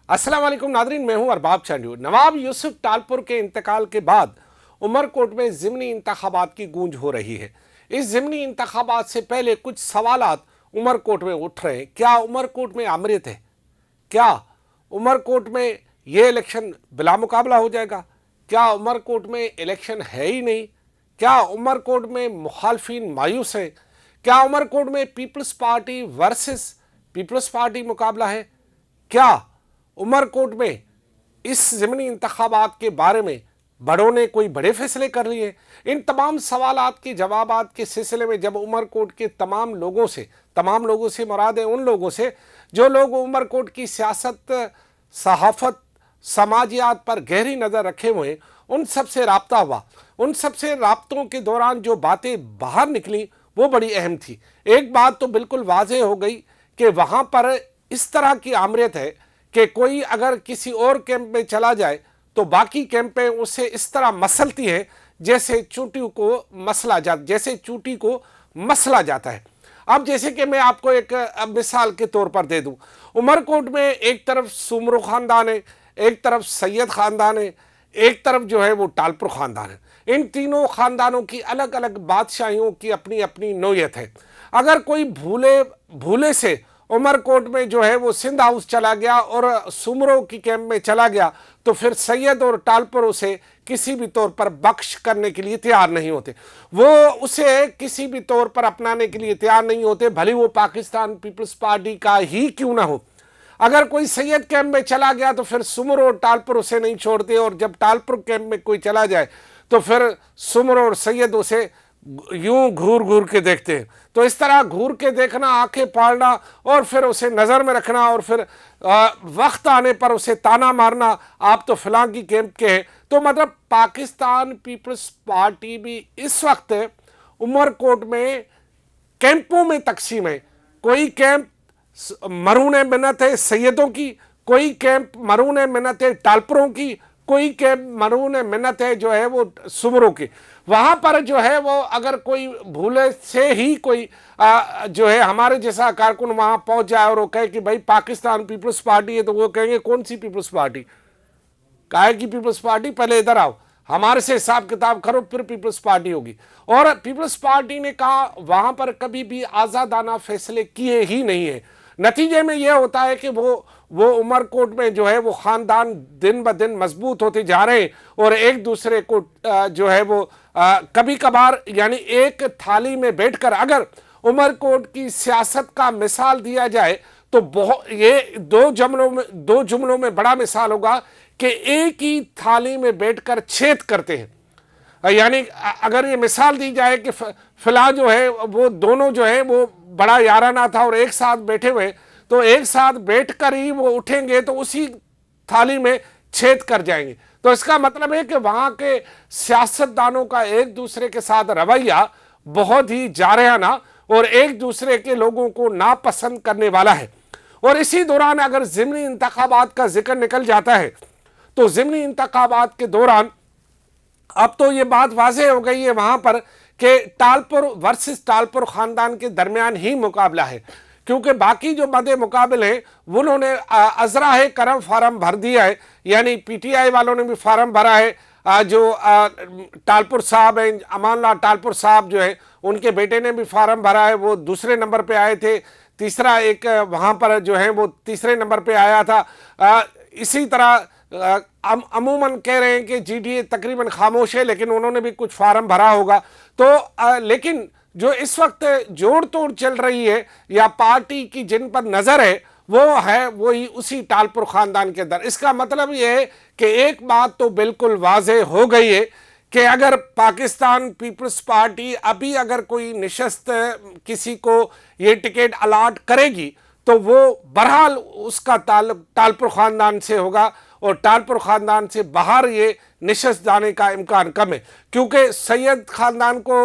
अस्सलाम वालेकुम नादरीन, मैं हूं अरबाब चांडियो। नवाब यूसुफ टालपुर के इंतकाल के बाद उमरकोट में ज़िमनी इंतखाबात की गूंज हो रही है। इस ज़िमनी इंतखाबात से पहले कुछ सवालात उमरकोट में उठ रहे हैं। क्या उमरकोट में आमरीत है? क्या उमरकोट में ये इलेक्शन बिला मुकाबला हो जाएगा? क्या उमरकोट में इलेक्शन है ही नहीं? क्या उमरकोट में मुखालफिन मायूस हैं? क्या उमरकोट में पीपल्स पार्टी वर्सेस पीपल्स पार्टी मुकाबला है? क्या उमरकोट में इस ज़िमनी इंतखाबात के बारे में बड़ों ने कोई बड़े फैसले कर लिए? इन तमाम सवालात के जवाबात के सिलसिले में जब उमरकोट के तमाम लोगों से मुराद है उन लोगों से जो लोग उमरकोट की सियासत, सहाफ़त, समाजियात पर गहरी नज़र रखे हुए हैं, उन सब से राब्ता हुआ। उन सब से राब्तों के दौरान जो बातें बाहर निकली वो बड़ी अहम थी। एक बात तो बिल्कुल वाज़ेह हो गई कि वहाँ पर इस तरह की आमरीत है कि कोई अगर किसी और कैंप में चला जाए तो बाकी कैंपें उसे इस तरह मसलती हैं जैसे चूंटी को मसला जाता है। अब जैसे कि मैं आपको एक मिसाल के तौर पर दे दूं, उमरकोट में एक तरफ सुमरो ख़ानदान है, एक तरफ सैयद ख़ानदान है, एक तरफ जो है वो टालपुर ख़ानदान है। इन तीनों ख़ानदानों की अलग अलग बादशाहियों की अपनी अपनी नोयत है। अगर कोई भूले से उमरकोट में जो है वो सिंध हाउस चला गया और सुमरो की कैंप में चला गया तो फिर सैयद और टालपुर उसे किसी भी तौर पर बख्श करने के लिए तैयार नहीं होते। वो उसे किसी भी तौर पर अपनाने के लिए तैयार नहीं होते, भले वो पाकिस्तान पीपल्स पार्टी का ही क्यों ना हो। अगर कोई सैयद कैंप में चला गया तो फिर सुमरो और टालपुर उसे नहीं छोड़ते, और जब टालपुर कैंप में कोई चला जाए तो फिर सुमरो और सैयद उसे यूं घूर घूर के देखते हैं। तो इस तरह घूर के देखना, आंखें फाड़ना और फिर उसे नज़र में रखना और फिर वक्त आने पर उसे ताना मारना, आप तो फलां की कैंप के हैं। तो मतलब पाकिस्तान पीपल्स पार्टी भी इस वक्त उमरकोट में कैंपों में तकसीम है। कोई कैंप मरून मिन्नत है सैयदों की, कोई कैंप मरून मिन्नत है टालपुरों की, कोई कैंप मरून मिन्नत है जो है वो सुमरों की। वहाँ पर जो है वो अगर कोई भूले से ही कोई जो है हमारे जैसा कारकुन वहाँ पहुँच जाए और वो कहे कि भाई पाकिस्तान पीपल्स पार्टी है, तो वो कहेंगे कौन सी पीपल्स पार्टी? काहे की पीपल्स पार्टी? पहले इधर आओ, हमारे से हिसाब किताब करो, फिर पीपल्स पार्टी होगी। और पीपल्स पार्टी ने कहा वहाँ पर कभी भी आज़ादाना फैसले किए ही नहीं है। नतीजे में यह होता है कि वो उमरकोट में जो है वो ख़ानदान दिन ब दिन मजबूत होते जा रहे हैं और एक दूसरे को जो है वो कभी कभार यानी एक थाली में बैठकर अगर उमरकोट की सियासत का मिसाल दिया जाए तो बहुत ये दो जुमलों में बड़ा मिसाल होगा कि एक ही थाली में बैठकर छेद करते हैं। यानी अगर ये मिसाल दी जाए कि फिलहाल जो है वो दोनों जो है वो बड़ा याराना था और एक साथ बैठे हुए, तो एक साथ बैठकर ही वो उठेंगे तो उसी थाली में छेद कर जाएंगे। तो इसका मतलब है कि वहाँ के सियासतदानों का एक दूसरे के साथ रवैया बहुत ही जारहाना और एक दूसरे के लोगों को नापसंद करने वाला है। और इसी दौरान अगर ज़िमनी इंतखाबात का जिक्र निकल जाता है तो ज़िमनी इंतखाबात के दौरान अब तो ये बात वाज़ेह हो गई है वहाँ पर कि टालपुर वर्सेस टालपुर ख़ानदान के दरमियान ही मुकाबला है, क्योंकि बाकी जो मदे मुकाबल हैं उन्होंने अज़राए करम फार्म भर दिया है। यानी पीटीआई वालों ने भी फार्म भरा है। जो टालपुर साहब हैं, अमानल्लाह टालपुर साहब जो है उनके बेटे ने भी फार्म भरा है, वो दूसरे नंबर पे आए थे। तीसरा एक वहाँ पर जो है वो तीसरे नंबर पे आया था। इसी तरह अमूमन कह रहे हैं कि जीडीए तकरीबन खामोश है, लेकिन उन्होंने भी कुछ फार्म भरा होगा। तो लेकिन जो इस वक्त जोड़ तोड़ चल रही है या पार्टी की जिन पर नज़र है वो है वही उसी टालपुर ख़ानदान के अंदर। इसका मतलब ये है कि एक बात तो बिल्कुल वाज़ेह हो गई है कि अगर पाकिस्तान पीपल्स पार्टी अभी अगर कोई निशस्त किसी को ये टिकट अलाट करेगी तो वो बहरहाल उसका ताल्लुक टालपुर ख़ानदान से होगा और टालपुर ख़ानदान से बाहर ये निशस्त जाने का इम्कान कम है, क्योंकि सैयद ख़ानदान को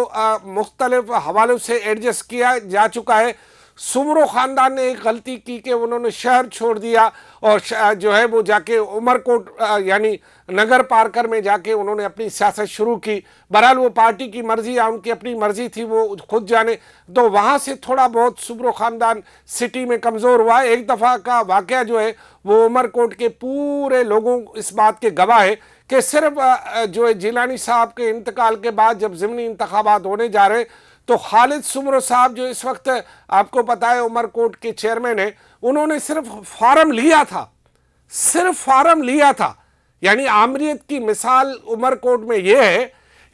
मुख्तलिफ हवालों से एडजस्ट किया जा चुका है। سمرو خاندان نے ایک غلطی کی کہ انہوں نے شہر چھوڑ دیا اور جو ہے وہ جا کے عمر کوٹ یعنی نگر پارکر میں جا کے انہوں نے اپنی سیاست شروع کی. بہرحال وہ پارٹی کی مرضی یا ان کی اپنی مرضی تھی, وہ خود جانے. تو وہاں سے تھوڑا بہت سمرو خاندان سٹی میں کمزور ہوا. ایک دفعہ کا واقعہ جو ہے وہ عمر کوٹ کے پورے لوگوں اس بات کے گواہ ہے کہ صرف جو ہے جیلانی صاحب کے انتقال کے بعد جب ضمنی انتخابات ہونے جا رہے تو خالد سمرو صاحب جو اس وقت آپ کو پتہ ہے عمر کوٹ کے چیئرمین ہیں, انہوں نے صرف فارم لیا تھا, صرف فارم لیا تھا. یعنی آمریت کی مثال عمر کوٹ میں یہ ہے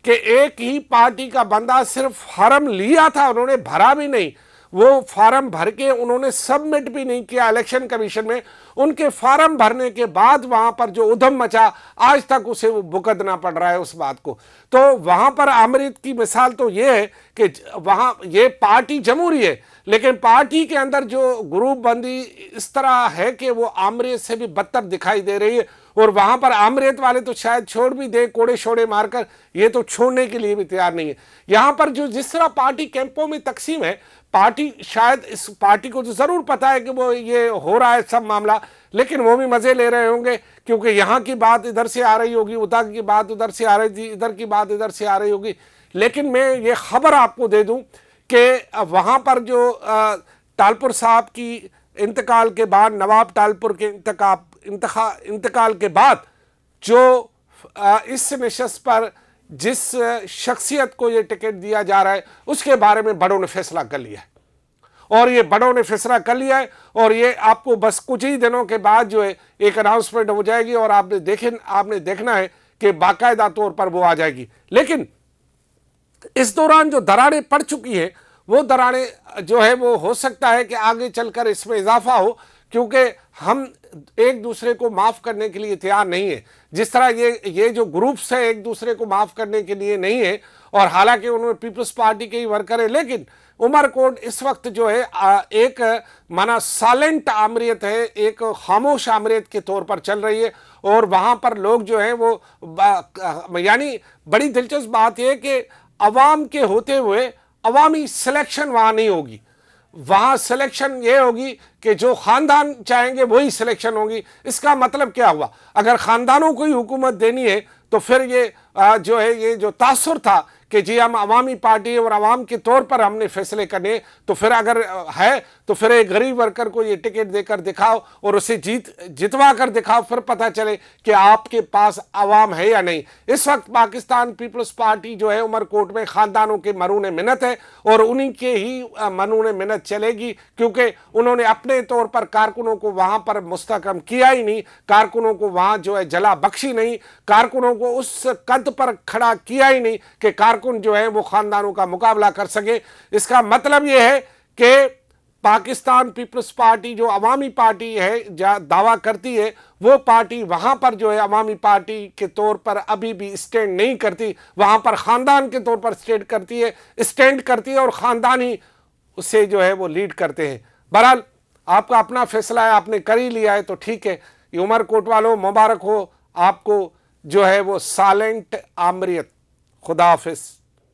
کہ ایک ہی پارٹی کا بندہ صرف فارم لیا تھا, انہوں نے بھرا بھی نہیں. وہ فارم بھر کے انہوں نے سبمٹ بھی نہیں کیا الیکشن کمیشن میں. ان کے فارم بھرنے کے بعد وہاں پر جو ادھم مچا, آج تک اسے وہ بھگتنا پڑ رہا ہے اس بات کو. تو وہاں پر آمریت کی مثال تو یہ ہے کہ وہاں یہ پارٹی جمہوری ہے, لیکن پارٹی کے اندر جو گروپ بندی اس طرح ہے کہ وہ آمریت سے بھی بدتر دکھائی دے رہی ہے. اور وہاں پر آمریت والے تو شاید چھوڑ بھی دیں کوڑے شوڑے مار کر, یہ تو چھوڑنے کے لیے بھی تیار نہیں ہے. یہاں پر جو جس طرح پارٹی کیمپوں میں تقسیم ہے, پارٹی شاید اس پارٹی کو تو ضرور پتا ہے کہ وہ یہ ہو رہا ہے سب معاملہ, لیکن وہ بھی مزے لے رہے ہوں گے کیونکہ یہاں کی بات ادھر سے آ رہی ہوگی, ادھر کی بات ادھر سے آ رہی تھی, ادھر کی بات ادھر سے آ رہی ہوگی. لیکن میں یہ خبر آپ کو دے دوں کہ وہاں پر جو ٹالپور صاحب کی انتقال کے بعد, نواب ٹالپور کے انتقال کے بعد جو اس نشست پر جس شخصیت کو یہ ٹکٹ دیا جا رہا ہے اس کے بارے میں بڑوں نے فیصلہ کر لیا ہے. اور یہ بڑوں نے فیصلہ کر لیا ہے اور یہ آپ کو بس کچھ ہی دنوں کے بعد جو ہے ایک اناؤنسمنٹ ہو جائے گی اور آپ نے دیکھنا ہے کہ باقاعدہ طور پر وہ آ جائے گی. لیکن اس دوران جو دراڑیں پڑ چکی ہیں وہ دراڑیں جو ہے وہ ہو سکتا ہے کہ آگے چل کر اس میں اضافہ ہو, کیونکہ ہم ایک دوسرے کو معاف کرنے کے لیے تیار نہیں ہے. جس طرح یہ جو گروپس ہیں ایک دوسرے کو معاف کرنے کے لیے نہیں ہے, اور حالانکہ انہوں نے پیپلز پارٹی کے ہی ورکر ہیں, لیکن عمر کوٹ اس وقت جو ہے ایک مانا سائلنٹ آمریت ہے, ایک خاموش آمریت کے طور پر چل رہی ہے. اور وہاں پر لوگ جو ہیں وہ یعنی بڑی دلچسپ بات یہ کہ عوام کے ہوتے ہوئے عوامی سلیکشن وہاں نہیں ہوگی. وہاں سلیکشن یہ ہوگی کہ جو خاندان چاہیں گے وہی سلیکشن ہوگی. اس کا مطلب کیا ہوا؟ اگر خاندانوں کو ہی حکومت دینی ہے تو پھر یہ جو ہے یہ جو تاثر تھا کہ جی ہم عوامی پارٹی اور عوام کے طور پر ہم نے فیصلے کرنے, تو پھر اگر ہے تو پھر ایک غریب ورکر کو یہ ٹکٹ دے کر دکھاؤ اور اسے جتوا کر دکھاؤ, پھر پتہ چلے کہ آپ کے پاس عوام ہے یا نہیں. اس وقت پاکستان پیپلز پارٹی جو ہے عمر کوٹ میں خاندانوں کے مرہون منت ہے اور انہی کے ہی مرہون منت چلے گی, کیونکہ انہوں نے اپنے طور پر کارکنوں کو وہاں پر مستحکم کیا ہی نہیں, کارکنوں کو وہاں جو ہے جلا بخشی نہیں, کارکنوں کو اس قد پر کھڑا کیا ہی نہیں کہ کارکن جو ہے وہ خاندانوں کا مقابلہ کر سکے. اس کا مطلب یہ ہے کہ پاکستان پیپلز پارٹی جو عوامی پارٹی ہے دعویٰ کرتی ہے, وہ پارٹی وہاں پر جو ہے عوامی پارٹی کے طور پر ابھی بھی اسٹینڈ نہیں کرتی, وہاں پر خاندان کے طور پر اسٹینڈ کرتی ہے اور خاندان ہی اسے جو ہے وہ لیڈ کرتے ہیں. بہرحال آپ کا اپنا فیصلہ ہے, آپ نے کر ہی لیا ہے تو ٹھیک ہے. یہ عمر کوٹ والوں مبارک ہو آپ کو جو ہے وہ سائلنٹ آمریت. خدا حافظ.